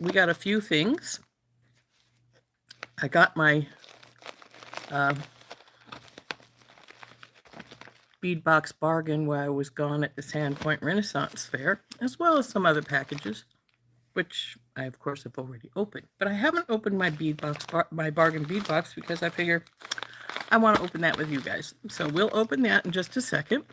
we got a few things. I got my bead box bargain while I was gone at the Sandpoint Renaissance Fair, as well as some other packages, which I of course have already opened. But I haven't opened my my bargain bead box, because I figure I want to open that with you guys. So we'll open that in just a second.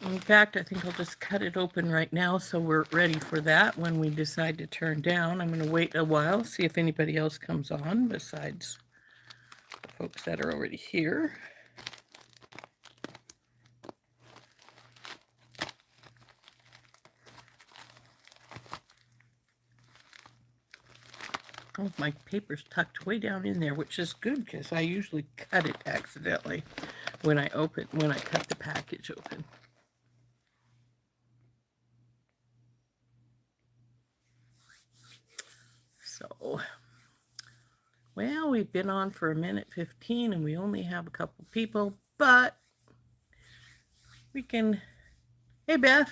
In fact, I think I'll just cut it open right now so we're ready for that when we decide to turn down. I'm going to wait a while, see if anybody else comes on besides the folks that are already here. Oh, my paper's tucked way down in there, which is good because I usually cut it accidentally when I cut the package open. So, well, we've been on for 1:15 and we only have a couple people, but we can. Hey, Beth,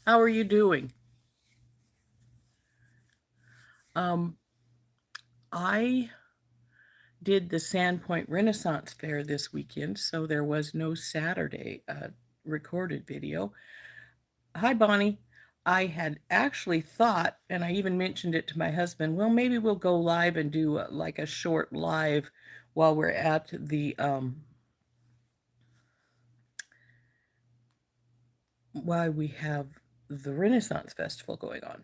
how are you doing? I did the Sandpoint Renaissance Fair this weekend, so there was no Saturday recorded video. Hi, Bonnie. I had actually thought, and I even mentioned it to my husband, well, maybe we'll go live and do like a short live while we're at the while we have the Renaissance Festival going on.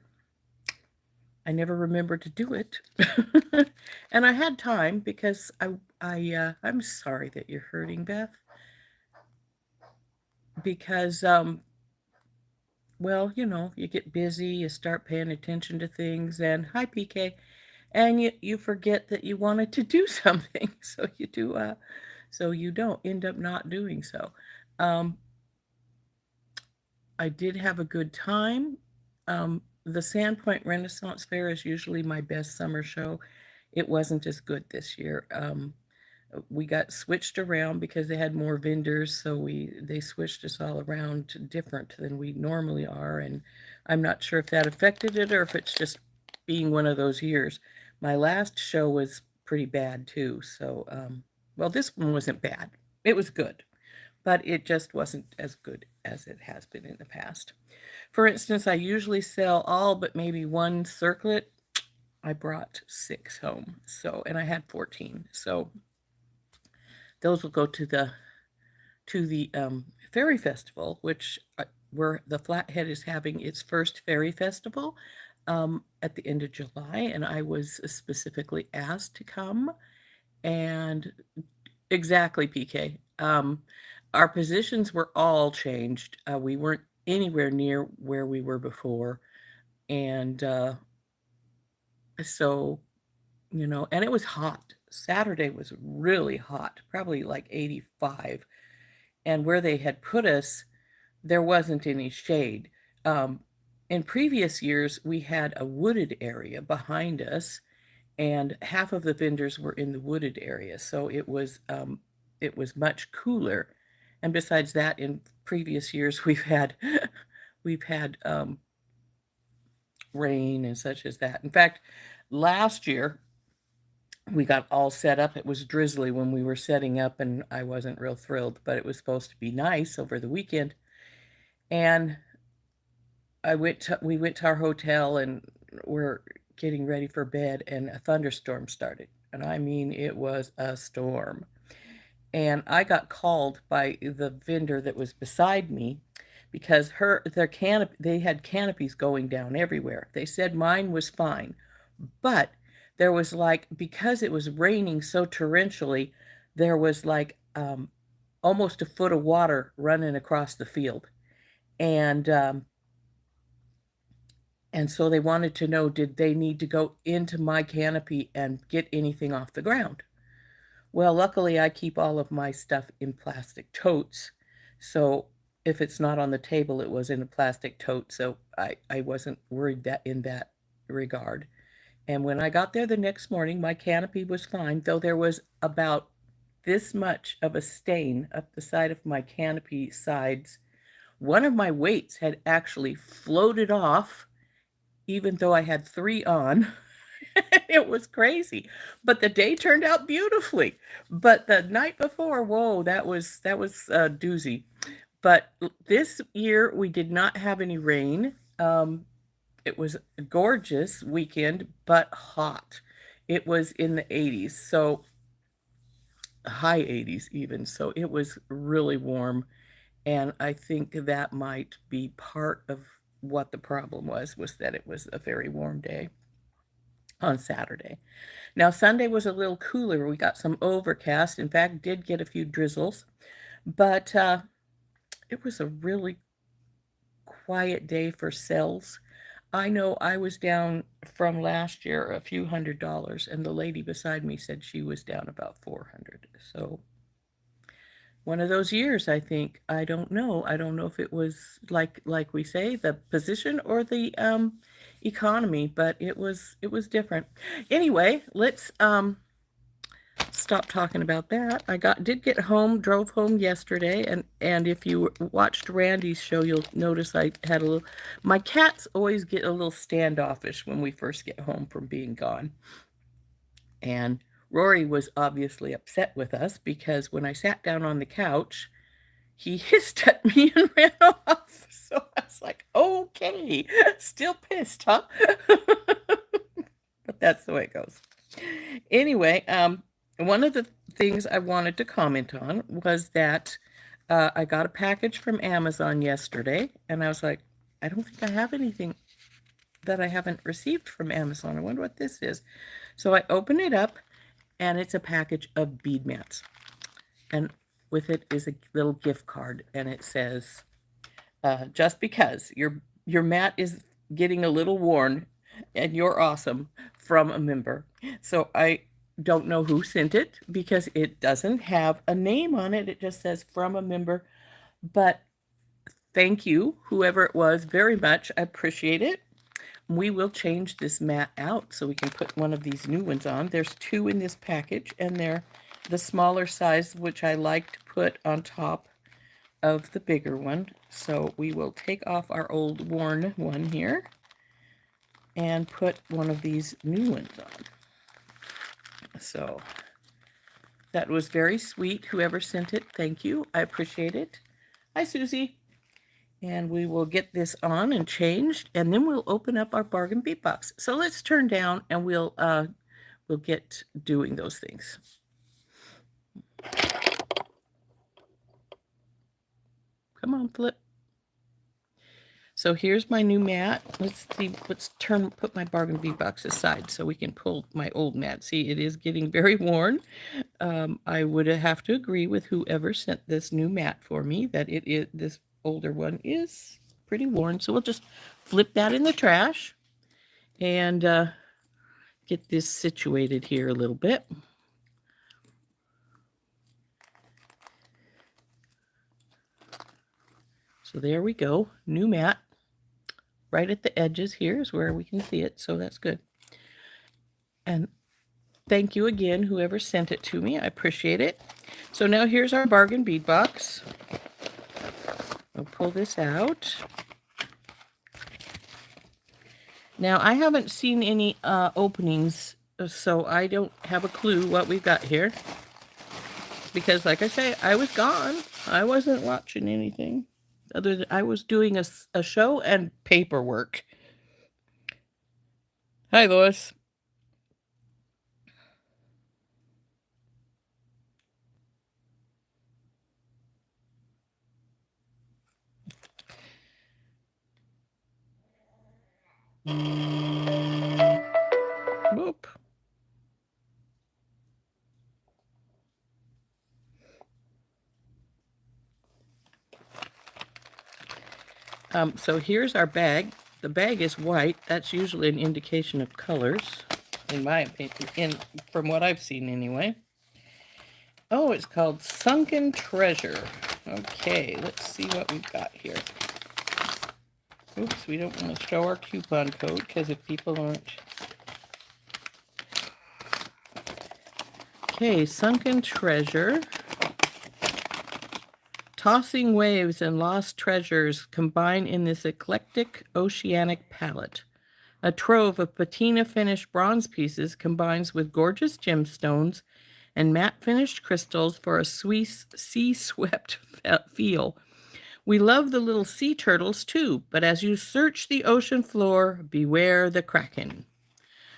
I never remembered to do it. And I had time because I'm sorry that you're hurting, Beth. Because well, you know, you get busy, you start paying attention to things, and hi PK, and you forget that you wanted to do something, so you don't end up not doing so. I did have a good time. The Sandpoint Renaissance Fair is usually my best summer show. It wasn't as good this year. We got switched around because they had more vendors, so they switched us all around different than we normally are, and I'm not sure if that affected it or if it's just being one of those years. My last show was pretty bad too, so well, this one wasn't bad. It was good, but it just wasn't as good as it has been in the past. For instance, I usually sell all but maybe one circlet. I brought 6 home, so, and I had 14, so those will go to the Fairy Festival, which where the Flathead is having its first Fairy Festival at the end of July, and I was specifically asked to come. And exactly, PK. Our positions were all changed. We weren't anywhere near where we were before, and so, you know, and it was hot. Saturday was really hot, probably like 85. And where they had put us, there wasn't any shade. In previous years, we had a wooded area behind us, and half of the vendors were in the wooded area, so it was much cooler. And besides that, in previous years, we've had rain and such as that. In fact, last year we got all set up. It was drizzly when we were setting up, and I wasn't real thrilled, but it was supposed to be nice over the weekend. And we went to our hotel and we're getting ready for bed, and a thunderstorm started. And I mean, it was a storm. And I got called by the vendor that was beside me because they had canopies going down everywhere. They said mine was fine, but there was like, because it was raining so torrentially, there was like almost a foot of water running across the field. And so they wanted to know, did they need to go into my canopy and get anything off the ground? Well, luckily I keep all of my stuff in plastic totes. So if it's not on the table, it was in a plastic tote. So I wasn't worried that in that regard. And when I got there the next morning, my canopy was fine, though there was about this much of a stain up the side of my canopy sides One of my weights had actually floated off, even though I had 3 on. It was crazy, but the day turned out beautifully. But the night before, whoa, that was a doozy. But this year we did not have any rain. It was a gorgeous weekend, but hot. It was in the 80s, so high 80s even. So it was really warm, and I think that might be part of what the problem was that it was a very warm day on Saturday. Now Sunday was a little cooler. We got some overcast. In fact, did get a few drizzles, but it was a really quiet day for sales. I know I was down from last year a few $100s, and the lady beside me said she was down about 400. So one of those years, I think. I don't know. I don't know if it was like we say, the position or the economy, but it was different. Anyway, let's stop talking about that. Did get home, drove home yesterday, and if you watched Randy's show, you'll notice I had a little. My cats always get a little standoffish when we first get home from being gone, and Rory was obviously upset with us because when I sat down on the couch, he hissed at me and ran off. So I was like, okay, still pissed, huh? But that's the way it goes. Anyway, one of the things I wanted to comment on was that I got a package from Amazon yesterday, and I was like, I don't think I have anything that I haven't received from Amazon. I wonder what this is. So I open it up, and it's a package of bead mats. And with it is a little gift card, and it says, just because your mat is getting a little worn and you're awesome, from a member. So I don't know who sent it because it doesn't have a name on it. It just says from a member. But thank you, whoever it was, very much. I appreciate it. We will change this mat out so we can put one of these new ones on. There's 2 in this package, and they're the smaller size, which I like to put on top of the bigger one. So we will take off our old worn one here and put one of these new ones on. So that was very sweet. Whoever sent it, thank you. I appreciate it. Hi, Susie. And we will get this on and changed, and then we'll open up our bargain bead box. So let's turn down, and we'll get doing those things. Come on, flip. So here's my new mat. Let's see. Let's put my bargain bead box aside so we can pull my old mat. See, it is getting very worn. I would have to agree with whoever sent this new mat for me that it is this older one is pretty worn. So we'll just flip that in the trash and get this situated here a little bit. So there we go. New mat. Right at the edges here is where we can see it. So that's good. And thank you again, whoever sent it to me. I appreciate it. So now here's our bargain bead box. I'll pull this out. Now, I haven't seen any openings, so I don't have a clue what we've got here. Because, like I say, I was gone. I wasn't watching anything. Other than I was doing a show and paperwork. Hi, Lois. Whoop. So here's our bag. The bag is white. That's usually an indication of colors, in my opinion, from what I've seen anyway. Oh, it's called Sunken Treasure. Okay, let's see what we've got here. Oops, we don't want to show our coupon code because if people aren't... Okay, Sunken Treasure. Tossing waves and lost treasures combine in this eclectic oceanic palette. A trove of patina-finished bronze pieces combines with gorgeous gemstones and matte-finished crystals for a sea-swept feel. We love the little sea turtles too, but as you search the ocean floor, beware the kraken.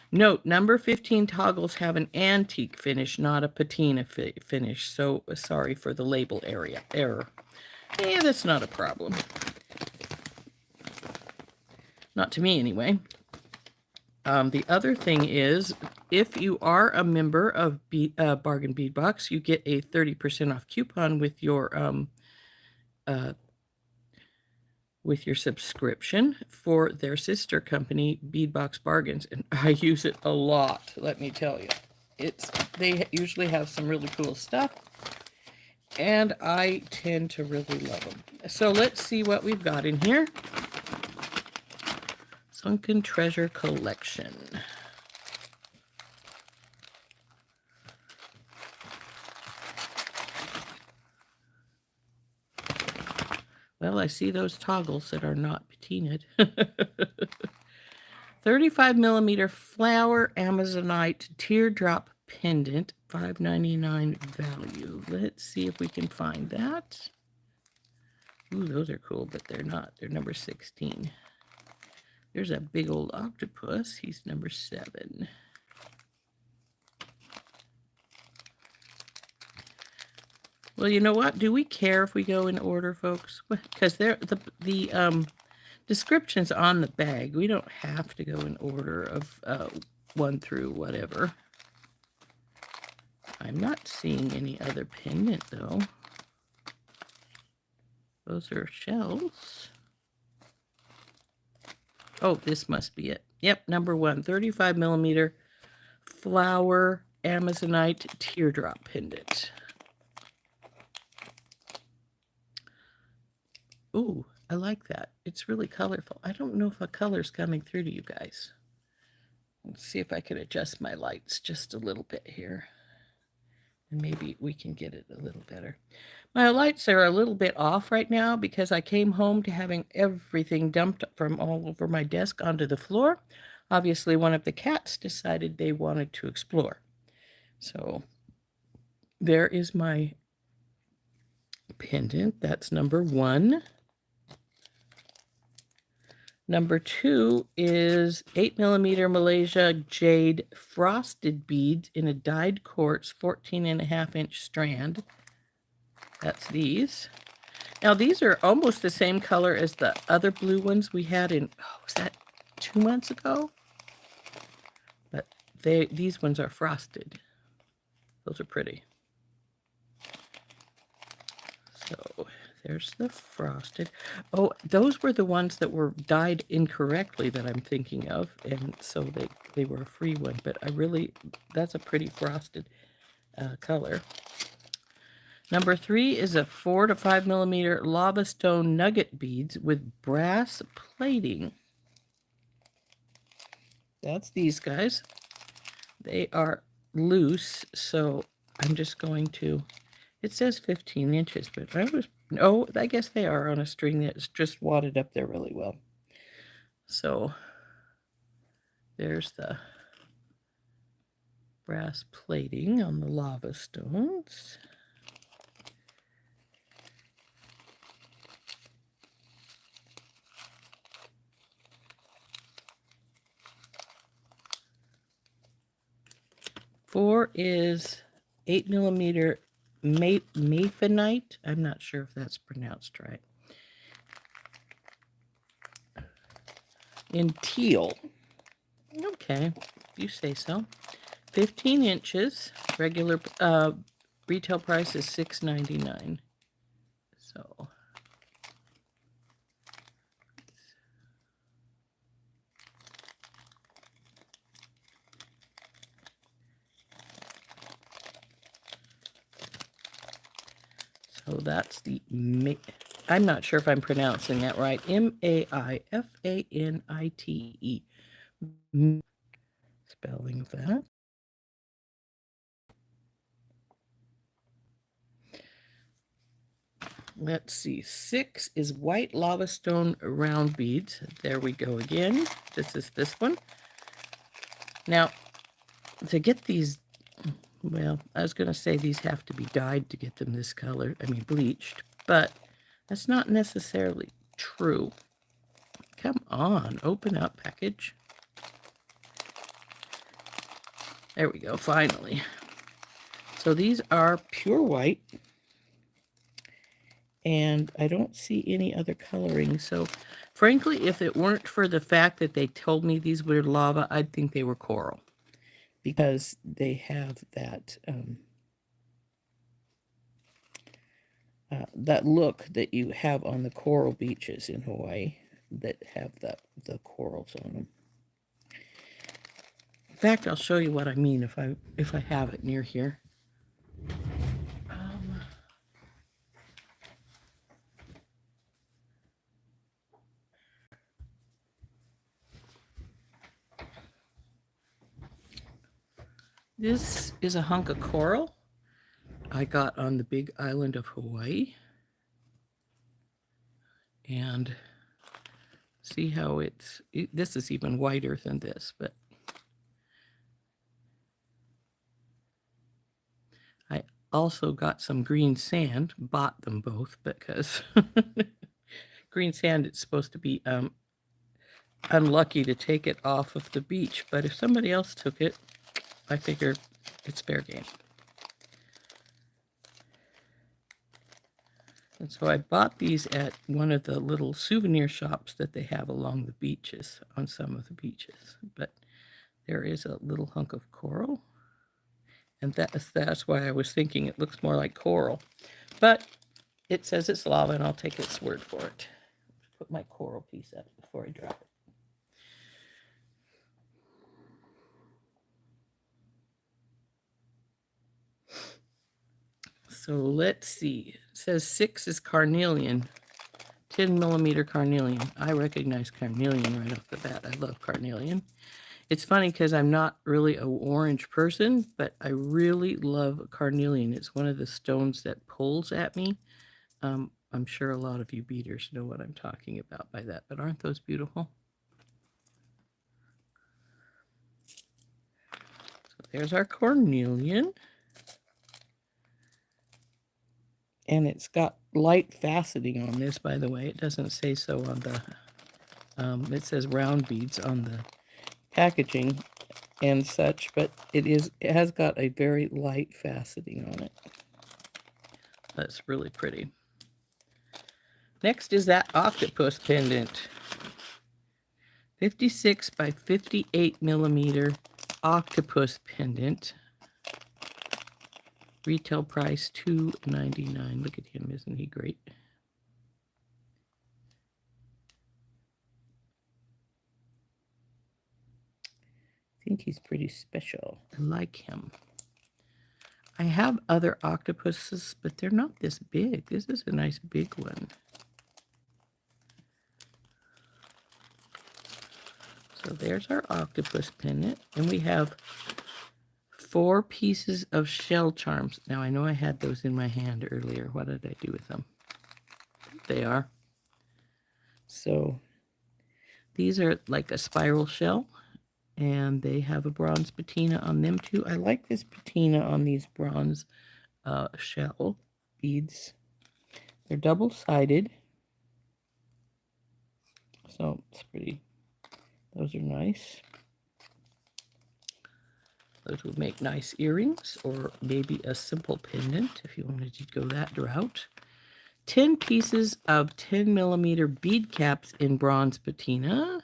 Note, number 15 toggles have an antique finish, not a patina finish, so sorry for the label error. Yeah, that's not a problem. Not to me, anyway. The other thing is, if you are a member of Bargain Bead Box, you get a 30% off coupon with your subscription for their sister company, Beadbox Bargains, and I use it a lot. Let me tell you, they usually have some really cool stuff, and I tend to really love them. So let's see what we've got in here. Sunken Treasure Collection. Well, I see those toggles that are not patinaed. 35 millimeter flower Amazonite teardrop pendant, $5.99 value. Let's see if we can find that. Ooh, those are cool, but they're not. They're number 16. There's a big old octopus. He's number 7. Well, you know what? Do we care if we go in order, folks? Because the descriptions on the bag, we don't have to go in order of 1 through whatever. I'm not seeing any other pendant, though. Those are shells. Oh, this must be it. Yep, number 1, 35 millimeter flower Amazonite teardrop pendant. Ooh, I like that. It's really colorful. I don't know if a color's coming through to you guys. Let's see if I can adjust my lights just a little bit here. And maybe we can get it a little better. My lights are a little bit off right now because I came home to having everything dumped from all over my desk onto the floor. Obviously, one of the cats decided they wanted to explore. So there is my pendant. That's number 1. Number 2 is 8 millimeter Malaysia jade frosted beads in a dyed quartz 14.5-inch strand. That's these. Now these are almost the same color as the other blue ones we had in, was that 2 months ago? But these ones are frosted. Those are pretty. So there's the frosted. Oh, those were the ones that were dyed incorrectly that I'm thinking of, and so they were a free one, but that's a pretty frosted color. Number 3 is a 4 to 5 millimeter lava stone nugget beads with brass plating. That's these guys. They are loose, so I'm just going to, it says 15 inches, but I guess they are on a string that's just wadded up there really well. So there's the brass plating on the lava stones. Four is 8 millimeter Mafonite. I'm not sure if that's pronounced right. In teal. Okay, you say so. 15 inches. Regular retail price is $6.99. So that's the I'm not sure if I'm pronouncing that right. Maifanite. Spelling of that. Let's see. 6 is white lava stone round beads. There we go again. This is this one. Now, to get these, well, I was going to say these have to be dyed to get them this color. I mean, bleached. But that's not necessarily true. Come on. Open up package. There we go. Finally. So these are pure white. And I don't see any other coloring. So frankly, if it weren't for the fact that they told me these were lava, I'd think they were coral, because they have that that look that you have on the coral beaches in Hawaii that have the corals on them. In fact, I'll show you what I mean if I have it near here. This is a hunk of coral I got on the big island of Hawaii. And see how this is even whiter than this, but I also got some green sand, bought them both because green sand, it's supposed to be unlucky to take it off of the beach, but if somebody else took it, I figured it's fair game. And so I bought these at one of the little souvenir shops that they have along the beaches, on some of the beaches. But there is a little hunk of coral. And that's why I was thinking it looks more like coral. But it says it's lava, and I'll take its word for it. Put my coral piece up before I drop it. So let's see. It says 6 is carnelian, 10 millimeter carnelian. I recognize carnelian right off the bat. I love carnelian. It's funny because I'm not really an orange person, but I really love carnelian. It's one of the stones that pulls at me. I'm sure a lot of you beaders know what I'm talking about by that, but aren't those beautiful? So there's our carnelian. And it's got light faceting on this, by the way. It doesn't say so on the, it says round beads on the packaging and such, but it has got a very light faceting on it. That's really pretty. Next is that octopus pendant. 56 by 58 millimeter octopus pendant. Retail price $2.99. Look at him, isn't he great? I think he's pretty special. I like him. I have other octopuses, but they're not this big. This is a nice big one. So there's our octopus pendant, and we have 4 pieces of shell charms. Now, I know I had those in my hand earlier. What did I do with them? They are. So these are like a spiral shell, and they have a bronze patina on them too. I like this patina on these bronze shell beads. They're double-sided, so it's pretty. Those are nice. Those would make nice earrings, or maybe a simple pendant if you wanted to go that route. 10 pieces of 10 millimeter bead caps in bronze patina.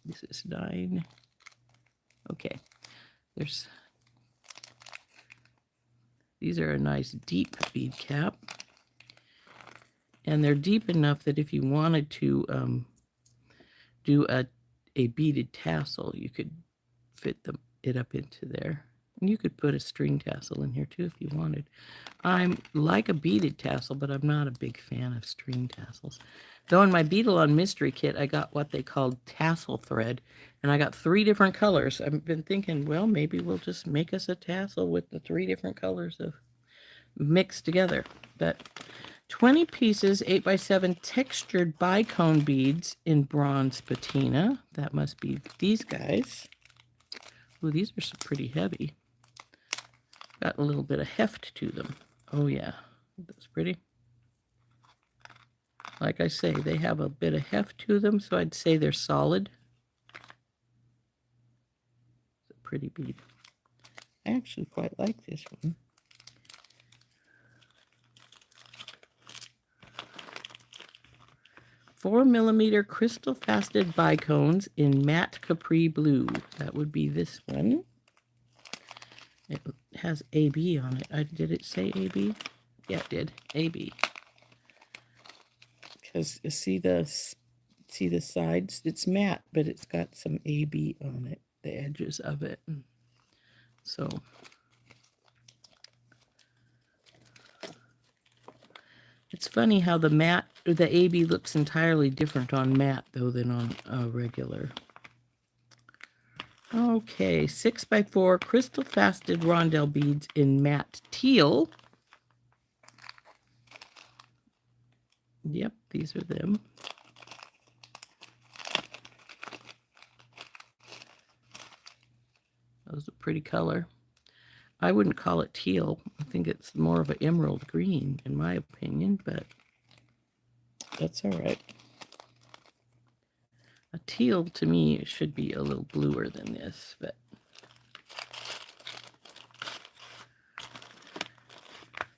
This is 9. Okay, these are a nice deep bead cap. And they're deep enough that if you wanted to do a beaded tassel, you could fit it up into there. And you could put a string tassel in here too if you wanted. I'm like a beaded tassel, but I'm not a big fan of string tassels. Though in my Beadle on Mystery kit, I got what they called tassel thread, and I got 3 different colors. I've been thinking, well, maybe we'll just make us a tassel with the 3 different colors of mixed together. But 20 pieces, 8x7 textured bicone beads in bronze patina. That must be these guys. Ooh, these are so pretty heavy. Got a little bit of heft to them. Oh yeah, that's pretty. Like I say, they have a bit of heft to them, so I'd say they're solid. It's a pretty bead. I actually quite like this one. $4mm crystal faceted bicones in matte capri blue. That would be this one. It has AB on it. Did it say AB? Yeah, it did. AB. Because you see the sides? It's matte, but it's got some AB on it, the edges of it. So it's funny how the matte, or the AB looks entirely different on matte though than on regular. Okay, 6x4 crystal faceted rondelle beads in matte teal. Yep, these are them. That was a pretty color. I wouldn't call it teal. I think it's more of an emerald green, in my opinion, but that's all right. A teal, to me, should be a little bluer than this, but...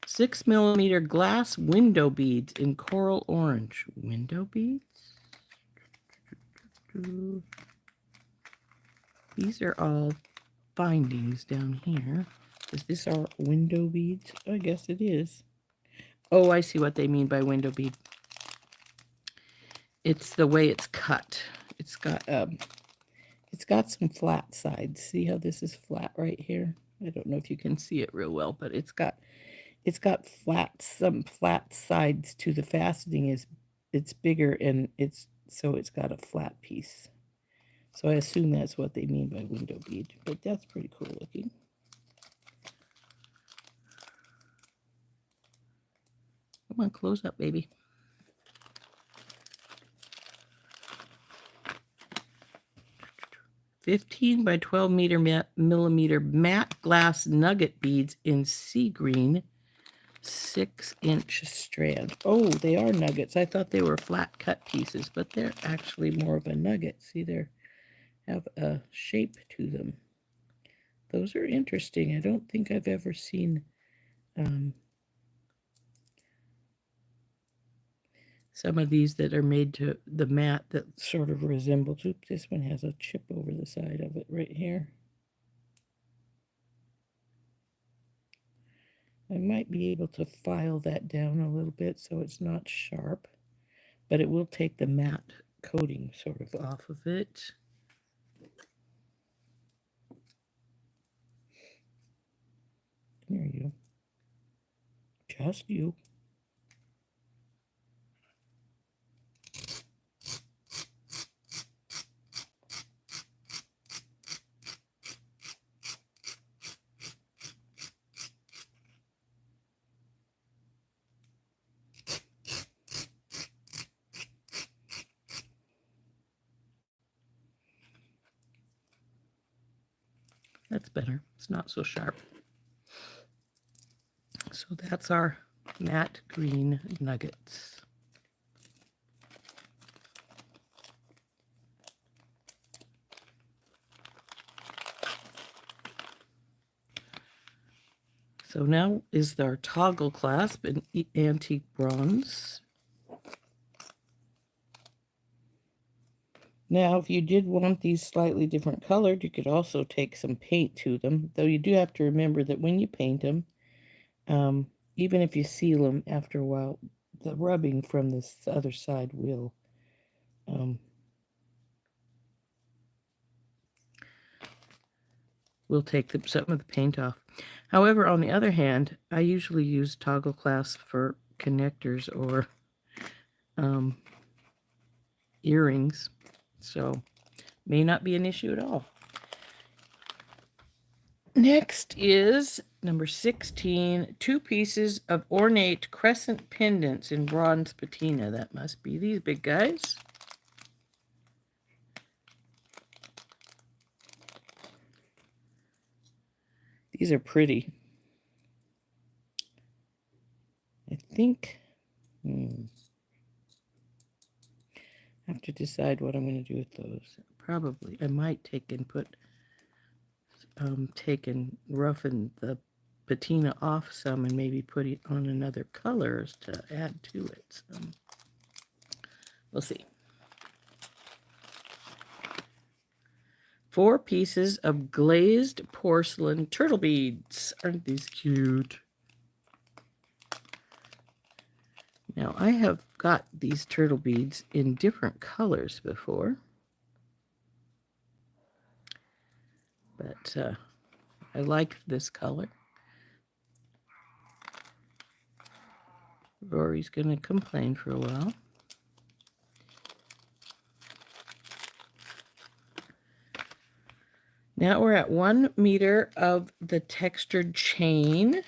$6mm glass window beads in coral orange. Window beads? These are all findings down here. Is this our window beads? I guess it is. Oh, I see what they mean by window bead. It's the way it's cut. It's got some flat sides. See how this is flat right here? I don't know if you can see it real well, but it's got some flat sides to the fastening. It's bigger, and it's got a flat piece. So I assume that's what they mean by window bead, but that's pretty cool looking. Come on, close up, baby. $15 by 12mm matte glass nugget beads in sea green, 6-inch strand. Oh, they are nuggets. I thought they were flat cut pieces, but they're actually more of a nugget. See, they have a shape to them. Those are interesting. I don't think I've ever seen some of these that are made to the mat that sort of resembles. Oops, this one has a chip over the side of it right here. I might be able to file that down a little bit so it's not sharp, but it will take the matte coating sort of off of it. There you go. Just you. That's better. It's not so sharp. So that's our matte green nuggets. So now is our toggle clasp in antique bronze. Now, if you did want these slightly different colored, you could also take some paint to them, though you do have to remember that when you paint them, even if you seal them after a while, the rubbing from this other side will take some of the paint off. However, on the other hand, I usually use toggle clasp for connectors or earrings, so may not be an issue at all. Next is number 16, 2 pieces of ornate crescent pendants in bronze patina. That must be these big guys. These are pretty. I think I have to decide what I'm going to do with those. Probably I might take and roughen the patina off some and maybe put it on another colors to add to it. So we'll see. 4 pieces of glazed porcelain turtle beads. Aren't these cute? Now, I have got these turtle beads in different colors before. But I like this color. Rory's going to complain for a while. Now we're at 1 meter of the textured chain.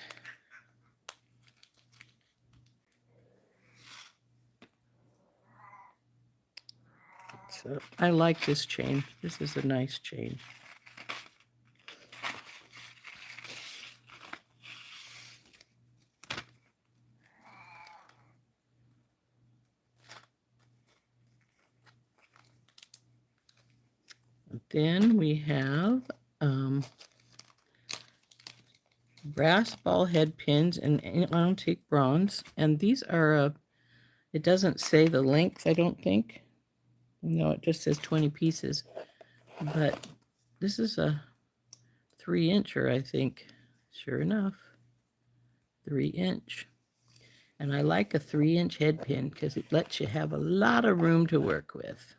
So I like this chain. This is a nice chain. Then we have brass ball head pins and antique bronze. And these are, it doesn't say the length, I don't think. No, it just says 20 pieces. But this is a 3-incher, I think. Sure enough, 3-inch. And I like a 3-inch head pin because it lets you have a lot of room to work with.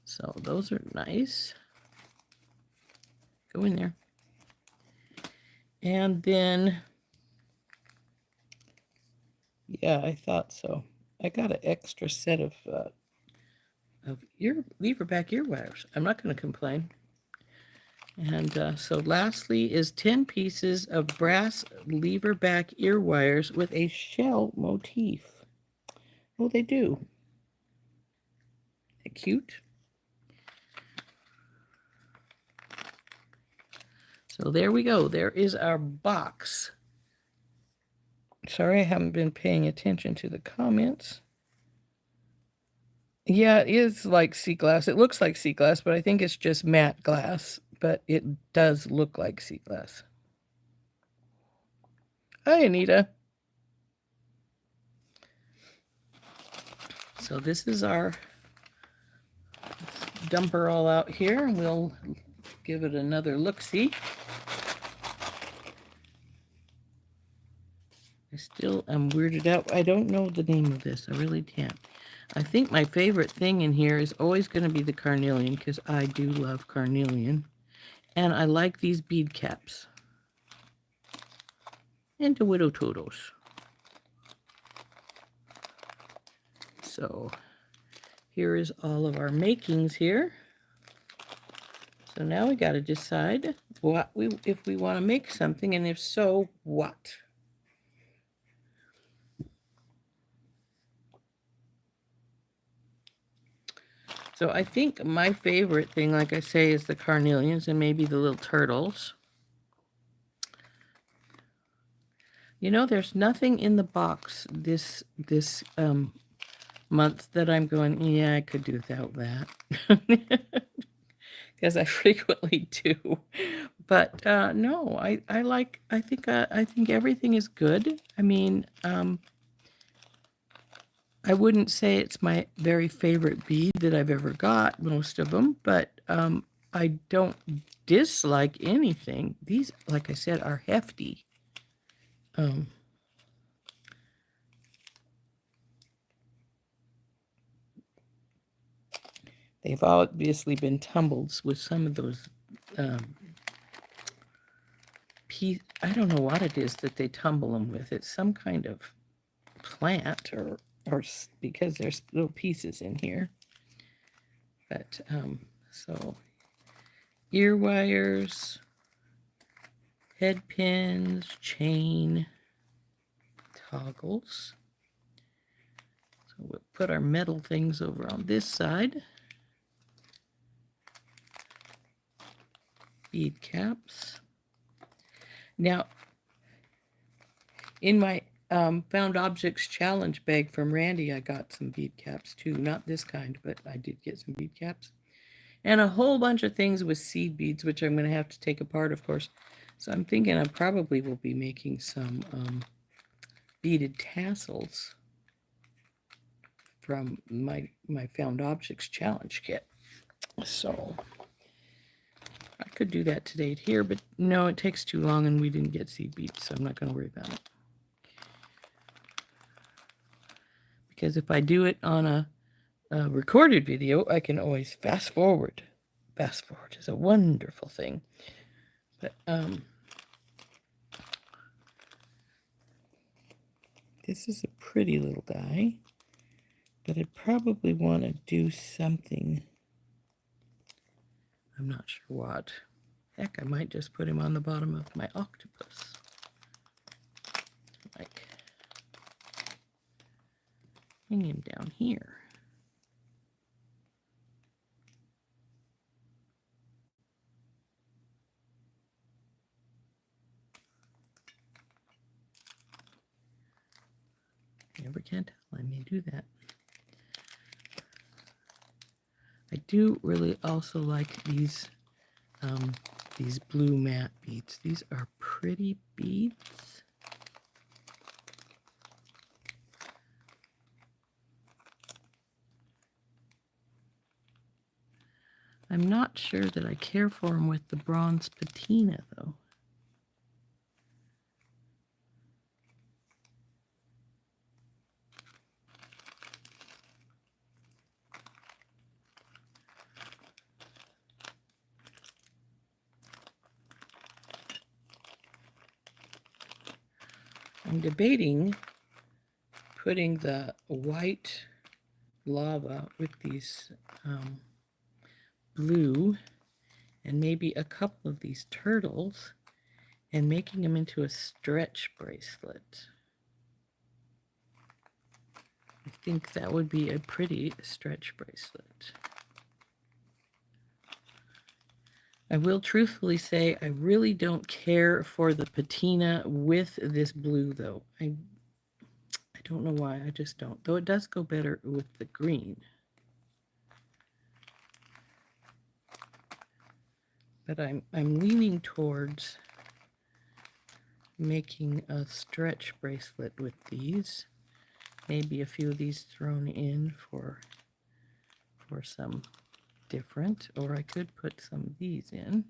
So those are nice. Go in there. And then, yeah, I thought so. I got an extra set of lever back ear wires. I'm not going to complain. And so lastly is 10 pieces of brass lever back ear wires with a shell motif. Oh, they do. They're cute. So there we go. There is our box. Sorry, I haven't been paying attention to the comments. Yeah, it is like sea glass. It looks like sea glass, but I think it's just matte glass. But it does look like sea glass. Hi, Anita. So this is our dumper all out here. We'll give it another look-see. I still am weirded out. I don't know the name of this. I really can't. I think my favorite thing in here is always going to be the carnelian because I do love carnelian. And I like these bead caps. And the widow totos. So here is all of our makings here. So now we got to decide if we want to make something, and if so, what? So I think my favorite thing, like I say, is the carnelians and maybe the little turtles. You know, there's nothing in the box this month that I'm going, yeah, I could do without that. Because I frequently do. But no, I think everything is good. I mean, I wouldn't say it's my very favorite bead that I've ever got, most of them, but I don't dislike anything. These, like I said, are hefty. They've obviously been tumbled with some of those I don't know what it is that they tumble them with. It's some kind of plant or because there's little pieces in here. But so ear wires, head pins, chain, toggles. So we'll put our metal things over on this side. Bead caps. Now, in my Found Objects Challenge bag from Randy, I got some bead caps too. Not this kind, but I did get some bead caps. And a whole bunch of things with seed beads, which I'm going to have to take apart, of course. So I'm thinking I probably will be making some beaded tassels from my Found Objects Challenge kit. So I could do that today here, but no, it takes too long and we didn't get seed beads, so I'm not going to worry about it. Because if I do it on a recorded video, I can always fast forward. Fast forward is a wonderful thing. But this is a pretty little die, but I probably want to do something. I'm not sure what. Heck, I might just put him on the bottom of my octopus. Like, hang him down here. Never can tell. I may do that. I do really also like these blue matte beads. These are pretty beads. I'm not sure that I care for them with the bronze patina, though. I'm debating putting the white lava with these blue and maybe a couple of these turtles and making them into a stretch bracelet. I think that would be a pretty stretch bracelet. I will truthfully say I really don't care for the patina with this blue, though. I don't know why, I just don't. Though it does go better with the green. But I'm leaning towards making a stretch bracelet with these. Maybe a few of these thrown in for some different, or I could put some of these in.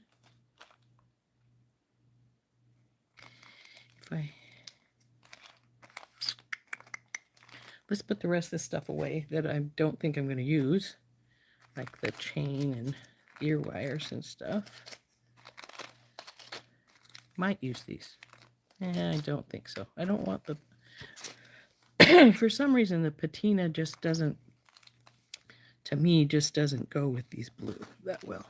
Let's put the rest of this stuff away that I don't think I'm going to use, like the chain and ear wires and stuff. Might use these. I don't think so. I don't want the... For some reason, the patina just doesn't, to me, just doesn't go with these blue that well.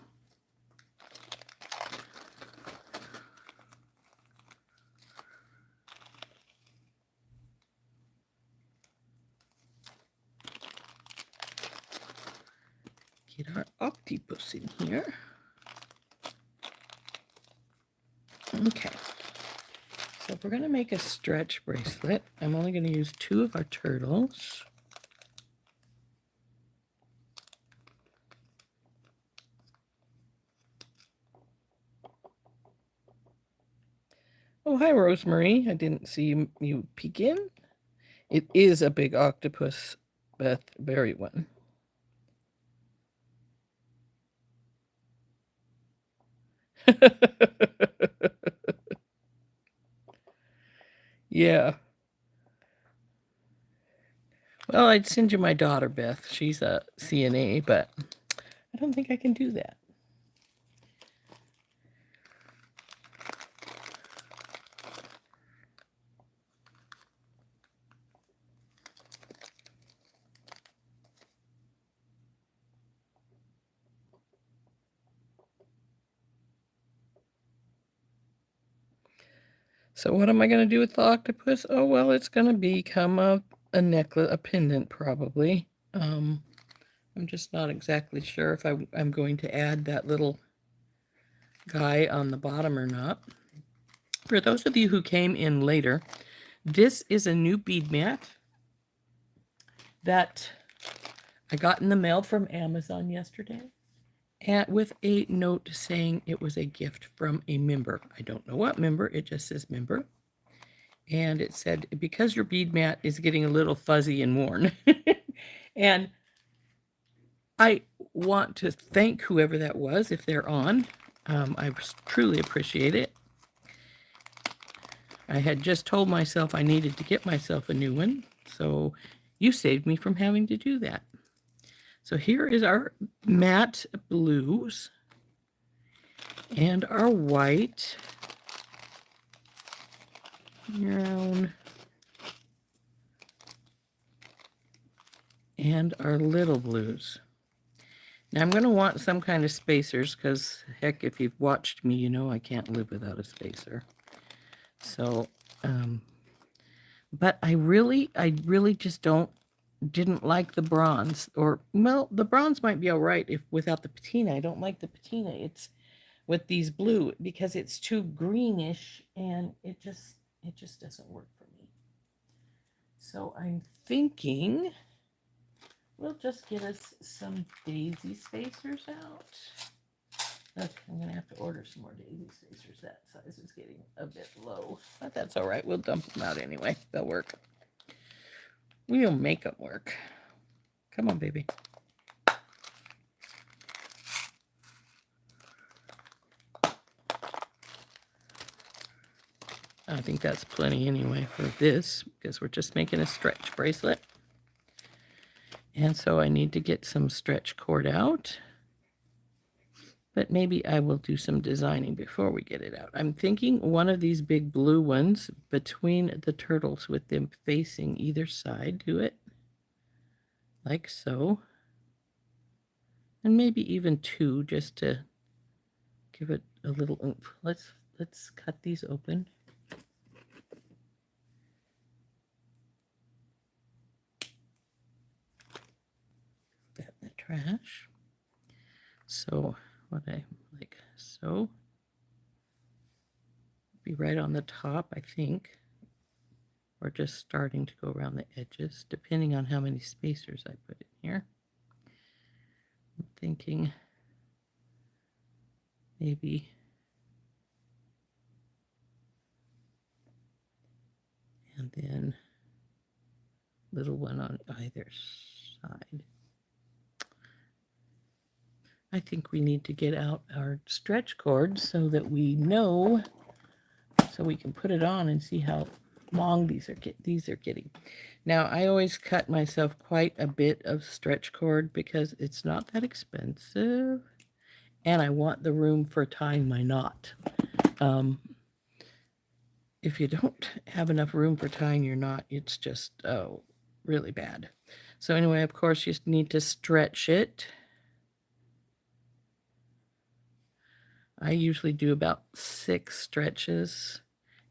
Get our octopus in here. Okay. So if we're going to make a stretch bracelet, I'm only going to use 2 of our turtles. Oh, hi, Rosemary. I didn't see you peek in. It is a big octopus, Beth Berry one. Yeah. Well, I'd send you my daughter, Beth. She's a CNA, but I don't think I can do that. So what am I going to do with the octopus? Oh, well, it's going to become a necklace, a pendant probably. I'm just not exactly sure if I'm going to add that little guy on the bottom or not. For those of you who came in later, this is a new bead mat that I got in the mail from Amazon yesterday, and with a note saying it was a gift from a member. I don't know what member, it just says member. And it said, because your bead mat is getting a little fuzzy and worn. And I want to thank whoever that was, if they're on. I truly appreciate it. I had just told myself I needed to get myself a new one, so you saved me from having to do that. So here is our matte blues and our white, brown, and our little blues. Now I'm going to want some kind of spacers because, heck, if you've watched me, you know I can't live without a spacer. So, but I really just didn't like the bronze. Or, well, the bronze might be all right if without the patina. I don't like the patina. It's with these blue because it's too greenish and it just doesn't work for me. So I'm thinking we'll just get us some daisy spacers out. Look, I'm going to have to order some more daisy spacers. That size is getting a bit low, but that's all right. We'll dump them out anyway. They'll work. We'll make them work. Come on, baby. I think that's plenty anyway for this because we're just making a stretch bracelet. And so I need to get some stretch cord out. But maybe I will do some designing before we get it out. I'm thinking one of these big blue ones between the turtles with them facing either side. Do it like so. And maybe even two just to give it a little oomph. Let's cut these open. That in the trash. So what I like so be right on the top, I think, or just starting to go around the edges, depending on how many spacers I put in here. I'm thinking maybe and then little one on either side. I think we need to get out our stretch cord so that we know, so we can put it on and see how long these are getting. Now, I always cut myself quite a bit of stretch cord because it's not that expensive, and I want the room for tying my knot. If you don't have enough room for tying your knot, it's just, oh, really bad. So anyway, of course, you need to stretch it. I usually do about 6 stretches.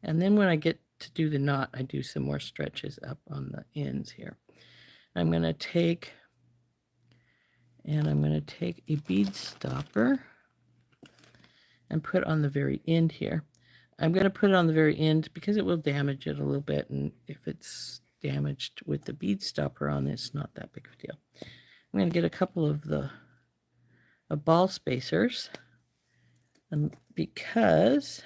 And then when I get to do the knot, I do some more stretches up on the ends here. I'm going to take a bead stopper and put on the very end here. I'm going to put it on the very end because it will damage it a little bit. And if it's damaged with the bead stopper on, it's not that big of a deal. I'm going to get a couple of the ball spacers. Because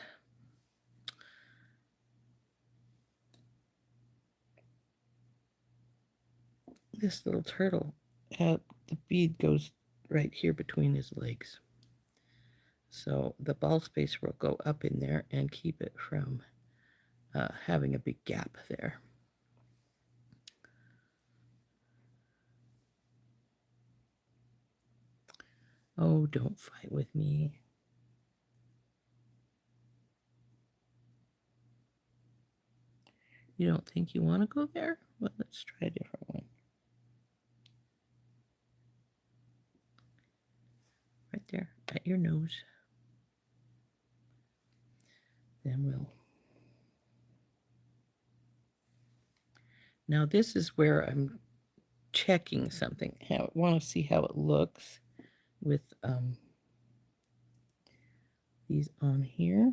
this little turtle, the bead goes right here between his legs. So the ball spacer will go up in there and keep it from having a big gap there. Oh, don't fight with me. You don't think you want to go there? Well, let's try a different one. Right there, at your nose. Then we'll Now this is where I'm checking something. I want to see how it looks with these on here.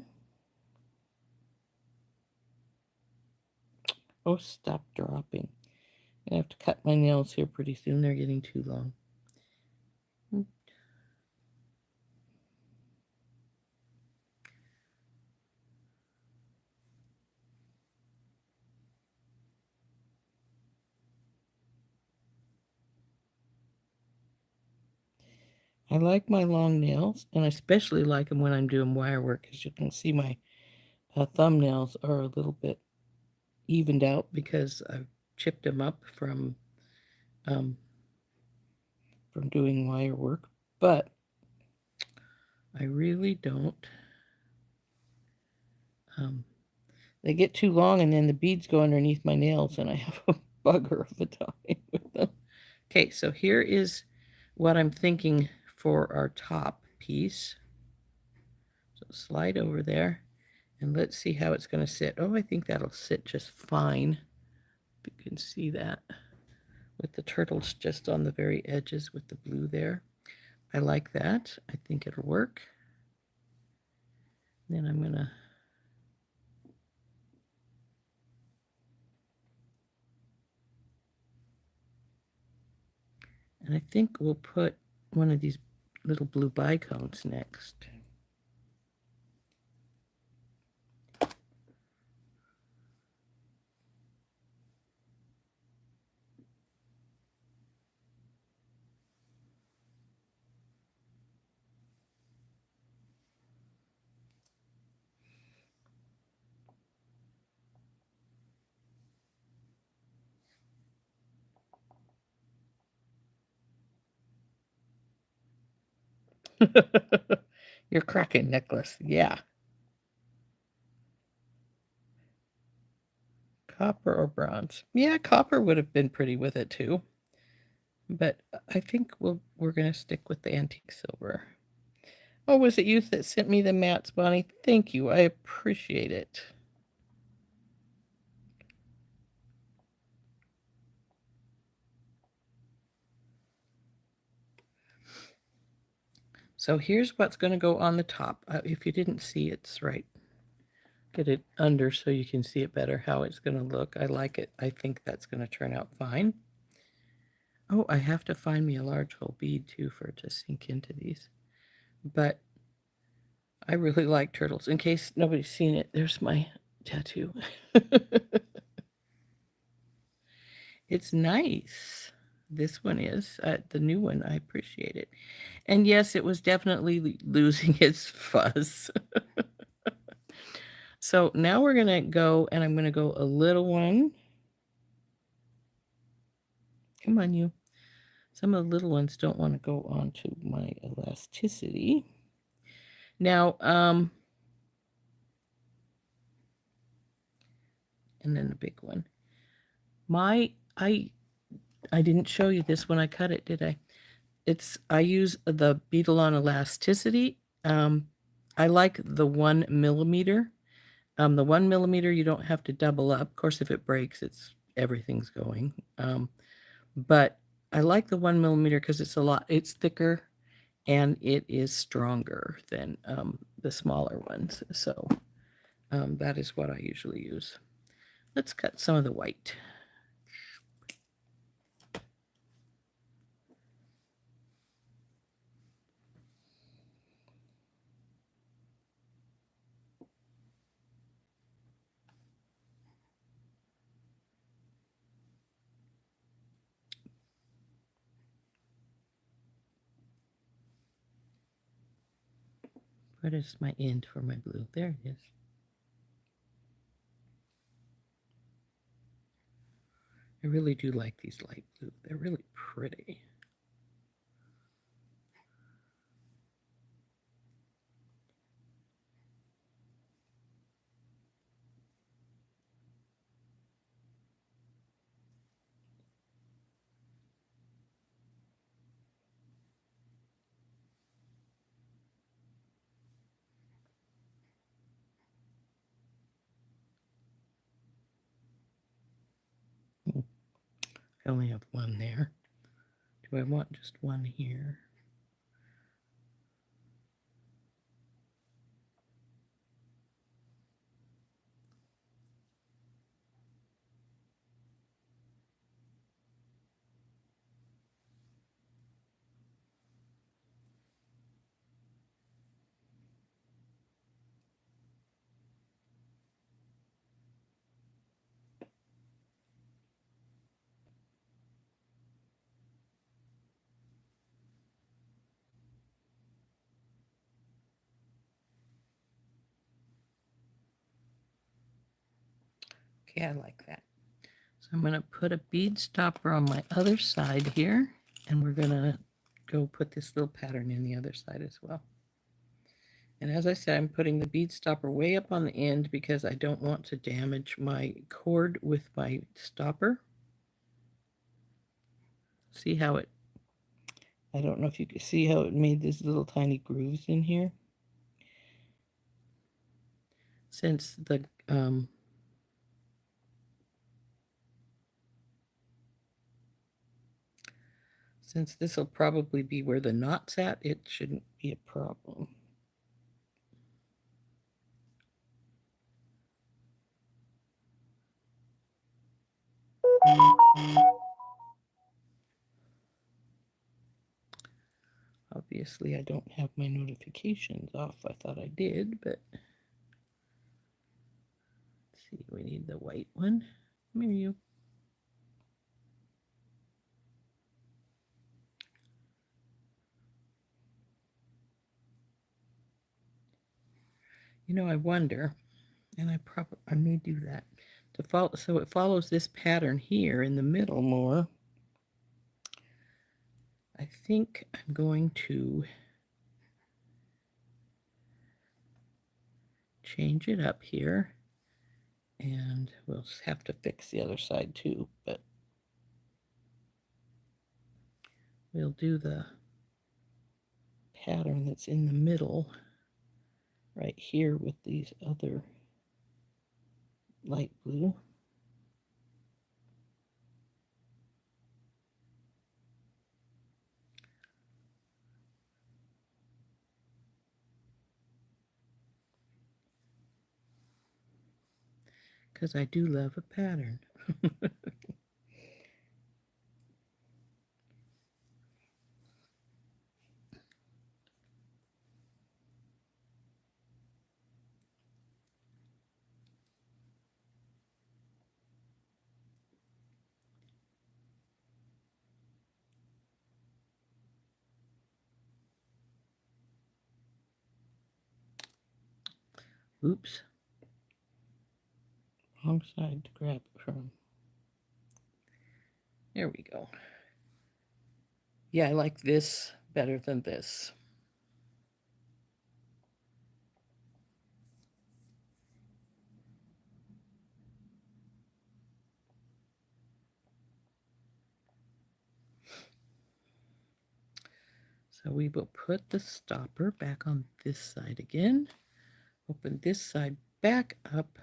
Oh, stop dropping. I have to cut my nails here pretty soon. They're getting too long. I like my long nails, and I especially like them when I'm doing wire work, as you can see my thumbnails are a little bit evened out because I've chipped them up from doing wire work, but I really don't. They get too long, and then the beads go underneath my nails, and I have a bugger of a time with them. Okay, so here is what I'm thinking for our top piece. So slide over there, and let's see how it's going to sit. Oh, I think that'll sit just fine. You can see that with the turtles just on the very edges with the blue there. I like that. I think it'll work. Then I'm gonna and I think we'll put one of these little blue bicones next. Your Kraken necklace, yeah. Copper or bronze? Yeah, copper would have been pretty with it too. But I think we're gonna stick with the antique silver. Oh, was it you that sent me the mats, Bonnie? Thank you. I appreciate it. So here's what's going to go on the top. If you didn't see, it's right. Get it under so you can see it better, how it's going to look. I like it. I think that's going to turn out fine. Oh, I have to find me a large hole bead too for it to sink into these. But I really like turtles. In case nobody's seen it, there's my tattoo. It's nice. This one is. The new one, I appreciate it. And yes, it was definitely losing its fuzz. So now we're going to go, and I'm going to go a little one. Come on, you. Some of the little ones don't want to go onto my elasticity. Now, and then the big one. I didn't show you this when I cut it, did I? I use the beetle on elasticity. I like the 1 millimeter. The 1 millimeter you don't have to double up. Of course, if it breaks, everything's going. But I like the 1 millimeter because it's thicker and it is stronger than the smaller ones. So that is what I usually use. Let's cut some of the white. What is my end for my blue? There it is. I really do like these light blue. They're really pretty. I only have one there. Do I want just one here? Okay, I like that. So I'm going to put a bead stopper on my other side here, and we're going to go put this little pattern in the other side as well. And as I said, I'm putting the bead stopper way up on the end because I don't want to damage my cord with my stopper. See how it, I don't know if you can see how it made these little tiny grooves in here. Since this will probably be where the knot's at, it shouldn't be a problem. Obviously, I don't have my notifications off. I thought I did, but let's see, we need the white one. Come here, you. You know, I wonder, and I may do that to follow, so it follows this pattern here in the middle more. I think I'm going to change it up here, and we'll have to fix the other side too, but we'll do the pattern that's in the middle right here with these other light blue. Because I do love a pattern. Oops. Wrong side to grab it from. There we go. Yeah, I like this better than this. So we will put the stopper back on this side again, open this side back up,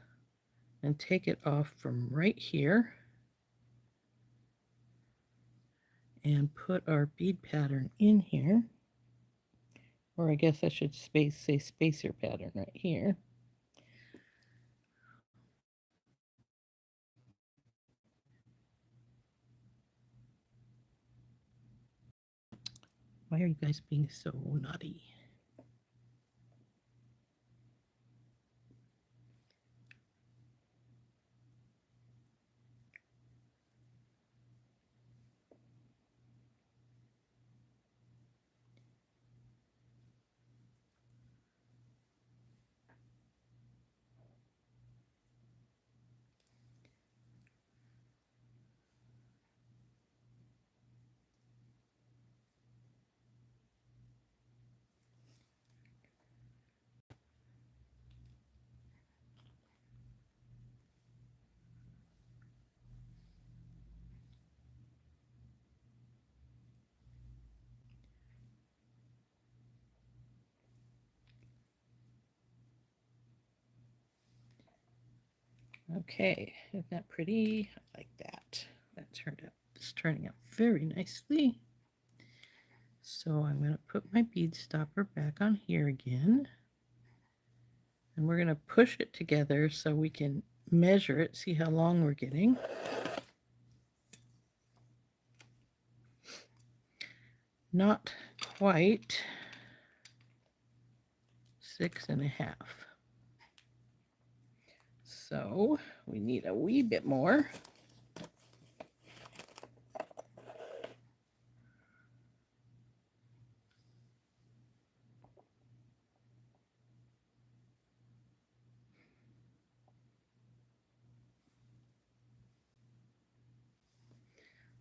and take it off from right here, and put our bead pattern in here, or I guess I should say spacer pattern right here. Why are you guys being so naughty? Okay, isn't that pretty? I like that. That turned out is turning out very nicely. So I'm going to put my bead stopper back on here again. And we're going to push it together so we can measure it, see how long we're getting. Not quite 6.5. So we need a wee bit more.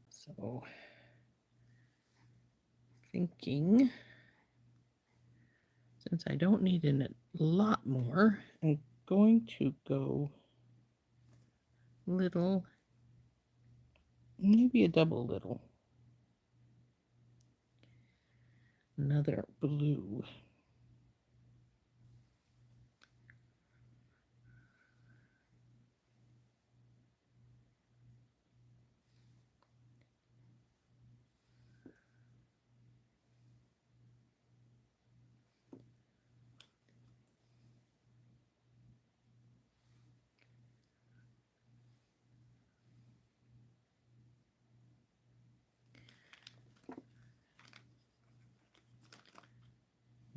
So thinking, since I don't need a lot more, I'm going to go little, maybe a double little. Another blue.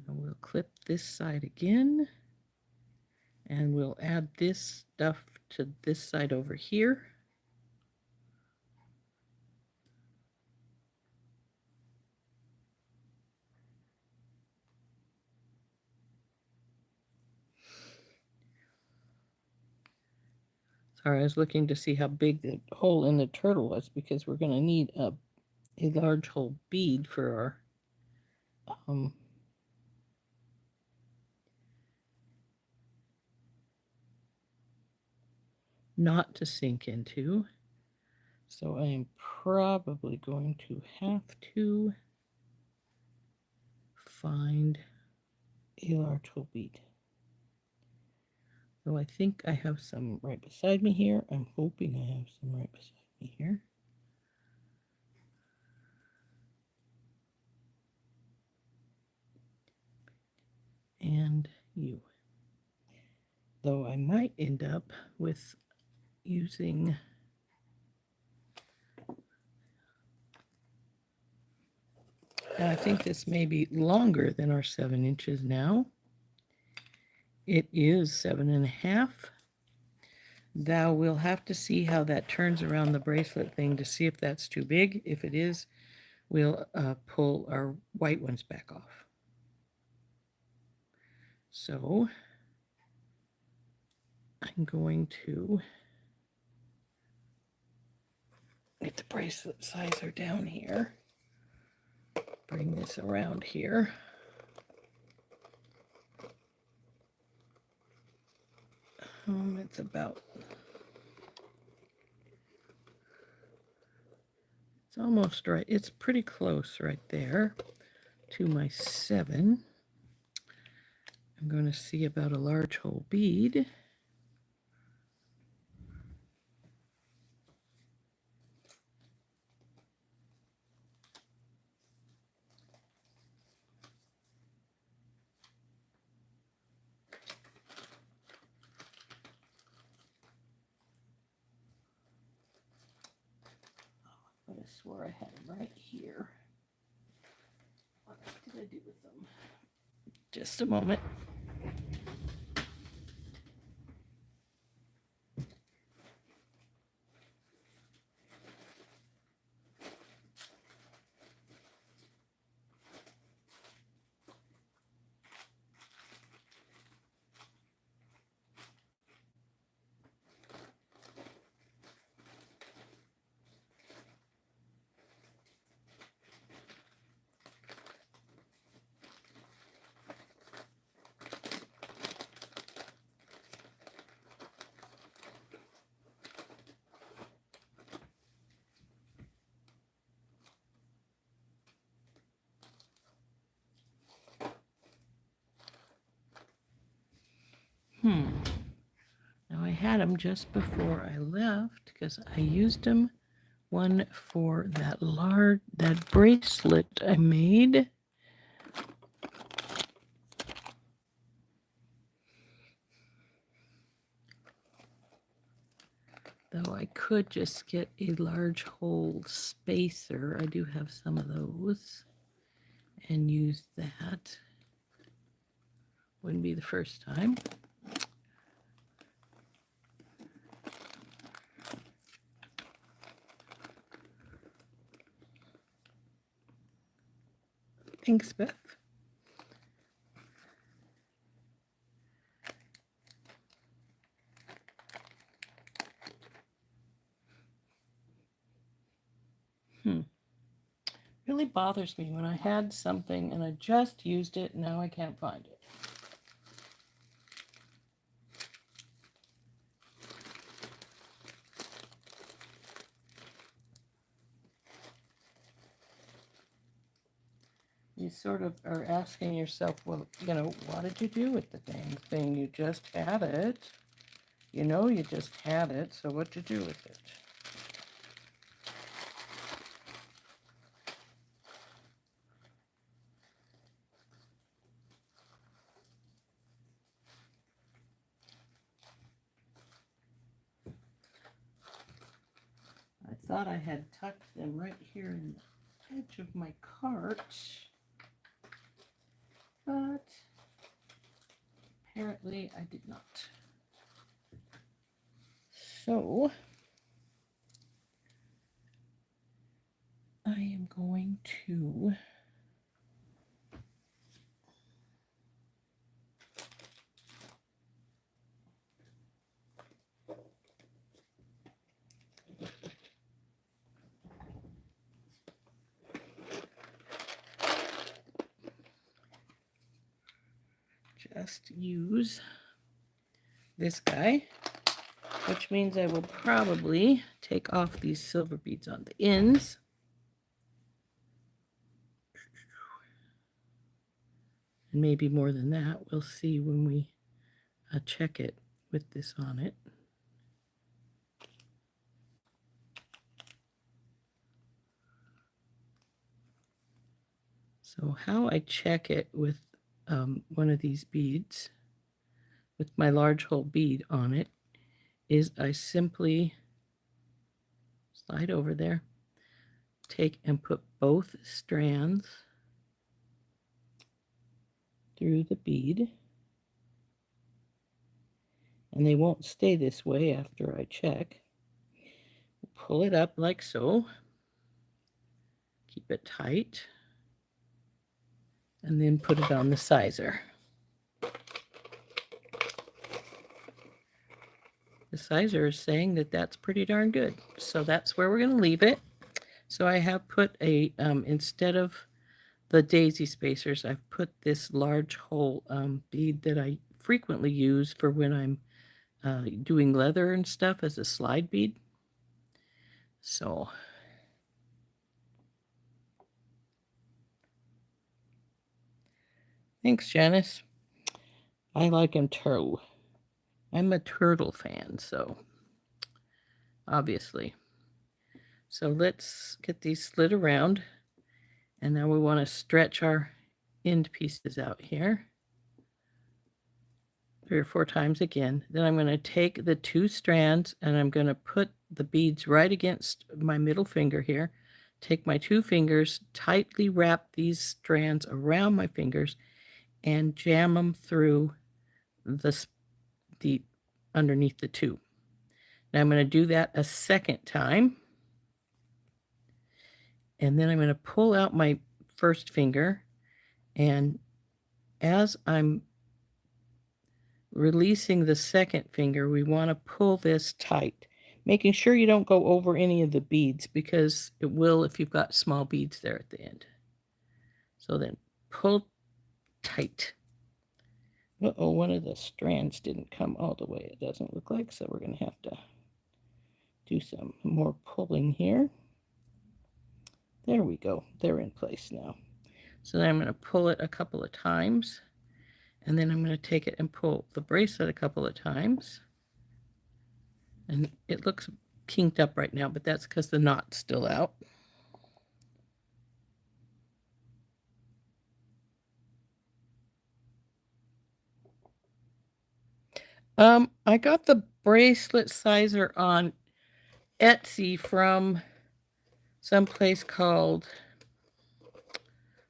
And we'll clip this side again, and we'll add this stuff to this side over here. Sorry, I was looking to see how big the hole in the turtle was, because we're going to need a large hole bead for our knot to sink into. So I am probably going to have to find a large hole bead. So I think I have some right beside me here. I'm hoping I have some right beside me here. And you. Though I might end up with using and I think this may be longer than our 7 inches now. It is 7.5. Thou will have to see how that turns around the bracelet thing to see if that's too big. If it is, we'll pull our white ones back off. So I'm going to get the bracelet sizer down here. Bring this around here. It's about, it's almost right. It's pretty close right there to my 7. I'm going to see about a large hole bead. I swore I had them right here. What did I do with them? Just a moment. Now I had them just before I left because I used them one for that bracelet I made. Though I could just get a large hole spacer. I do have some of those. And use that. Wouldn't be the first time. Thanks, Beth. Really bothers me when I had something and I just used it and now I can't find it. You sort of are asking yourself, well, you know, what did you do with the dang thing? You just had it. You know you just had it, so what'd you do with it? I thought I had tucked them right here in the edge of my cart, but apparently I did not. So I am going to just use this guy, which means I will probably take off these silver beads on the ends. And maybe more than that. We'll see when we check it with this on it. So how I check it with one of these beads, with my large hole bead on it, is I simply slide over there, take and put both strands through the bead, and they won't stay this way after I check. Pull it up like so, keep it tight, and then put it on the sizer. The sizer is saying that that's pretty darn good, so that's where we're going to leave it. So I have put a, instead of the daisy spacers, I've put this large hole bead that I frequently use for when I'm doing leather and stuff as a slide bead. So thanks, Janice. I like him too. I'm a turtle fan, so obviously. So let's get these slid around, and now we want to stretch our end pieces out here 3 or 4 times again. Then I'm going to take the 2 strands and I'm going to put the beads right against my middle finger here. Take my 2 fingers, tightly wrap these strands around my fingers and jam them through the underneath the 2. Now I'm going to do that a second time. And then I'm going to pull out my first finger, and as I'm releasing the second finger, we want to pull this tight, making sure you don't go over any of the beads, because it will if you've got small beads there at the end. So then pull tight. Uh-oh, one of the strands didn't come all the way, it doesn't look like, so we're going to have to do some more pulling here. There we go. They're in place now. So then I'm going to pull it a couple of times, and then I'm going to take it and pull the bracelet a couple of times. And it looks kinked up right now, but that's because the knot's still out. I got the bracelet sizer on Etsy from someplace called,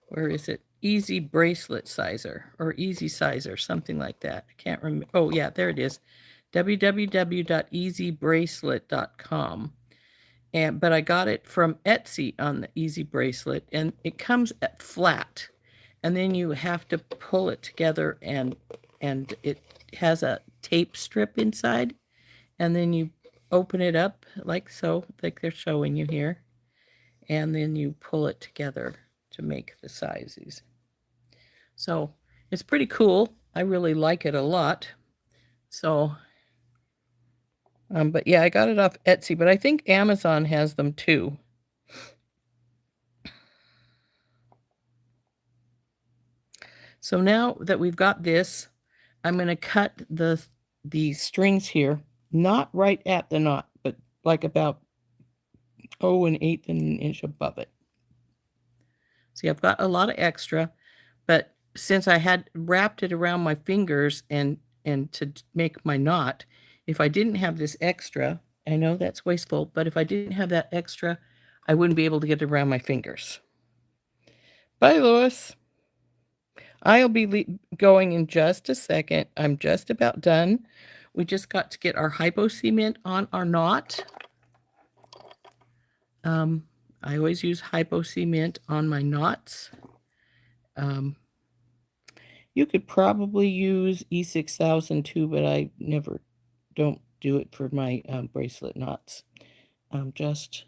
where is it? Easy Bracelet Sizer or Easy Sizer, something like that. I can't remember. Oh, yeah, there it is. www.easybracelet.com. But I got it from Etsy on the Easy Bracelet, and it comes at flat, and then you have to pull it together, and it has a tape strip inside, and then you open it up like so, like they're showing you here, and then you pull it together to make the sizes. So it's pretty cool. I really like it a lot. So, but yeah, I got it off Etsy, but I think Amazon has them too. So now that we've got this, I'm going to cut the strings here, not right at the knot, but like about 1/8 of an inch above it. See, I've got a lot of extra, but since I had wrapped it around my fingers and to make my knot, if I didn't have this extra, I know that's wasteful, but if I didn't have that extra, I wouldn't be able to get it around my fingers. Bye, Lois. I'll be going in just a second. I'm just about done. We just got to get our hypo cement on our knot. I always use hypo cement on my knots. You could probably use E6000 too, but I don't do it for my bracelet knots. Just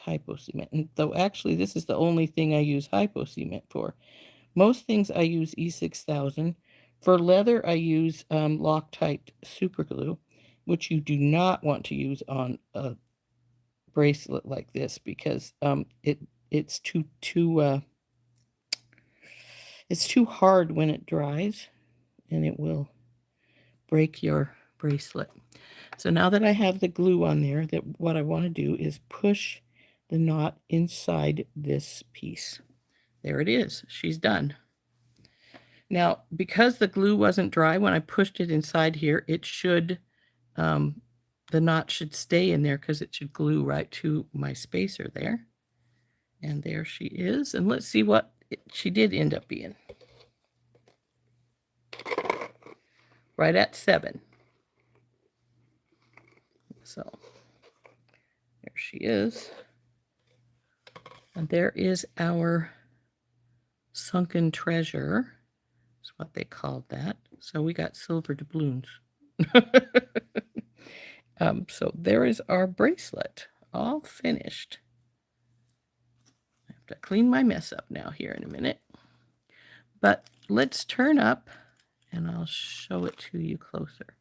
hypo cement. And though actually this is the only thing I use hypo cement for. Most things I use E6000. For leather, I use Loctite super glue, which you do not want to use on a bracelet like this because it's too hard when it dries, and it will break your bracelet. So now that I have the glue on there, that what I want to do is push the knot inside this piece. There it is. She's done. Now, because the glue wasn't dry when I pushed it inside here, it should, the knot should stay in there because it should glue right to my spacer there. And there she is. And let's see what she did end up being. Right at 7. So there she is. And there is our sunken treasure. That's what they called that. So we got silver doubloons. So there is our bracelet, all finished. I have to clean my mess up now here in a minute. But let's turn up and I'll show it to you closer.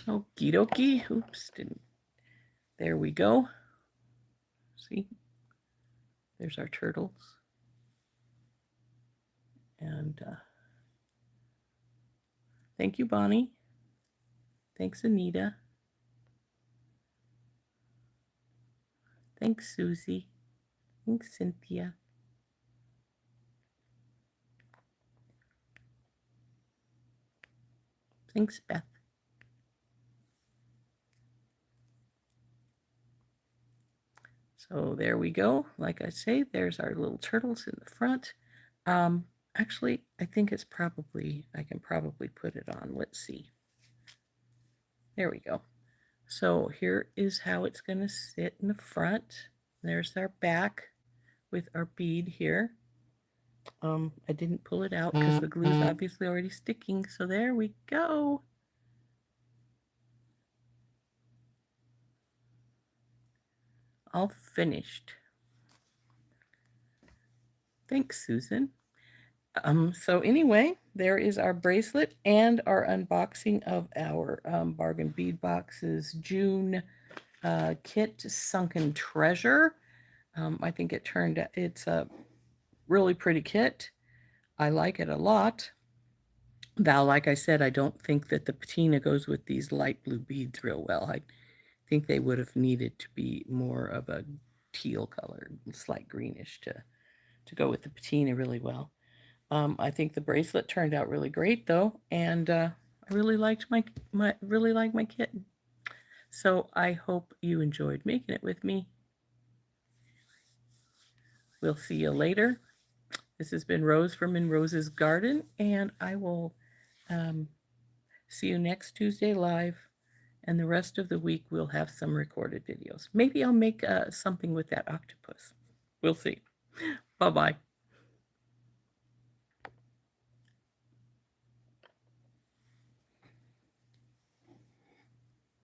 Okie dokie. Oops, didn't. There we go. See? There's our turtles. And thank you, Bonnie. Thanks, Anita. Thanks, Susie. Thanks, Cynthia. Thanks, Beth. So there we go. Like I say, there's our little turtles in the front. Actually, I think it's probably, I can probably put it on. Let's see. There we go. So here is how it's going to sit in the front. There's our back with our bead here. I didn't pull it out because the glue is obviously already sticking. So there we go. All finished. Thanks, Susan. So anyway, there is our bracelet and our unboxing of our Bargain Bead Box's June kit, Sunken Treasure. I think it turned out, it's really pretty kit. I like it a lot. Now, like I said, I don't think that the patina goes with these light blue beads real well. I think they would have needed to be more of a teal color, slight greenish to go with the patina really well. I think the bracelet turned out really great though, and I really liked my kitten. So I hope you enjoyed making it with me. We'll see you later. This has been Rose from In Rose's Garden, and I will see you next Tuesday live. And the rest of the week, we'll have some recorded videos. Maybe I'll make something with that octopus. We'll see. Bye-bye.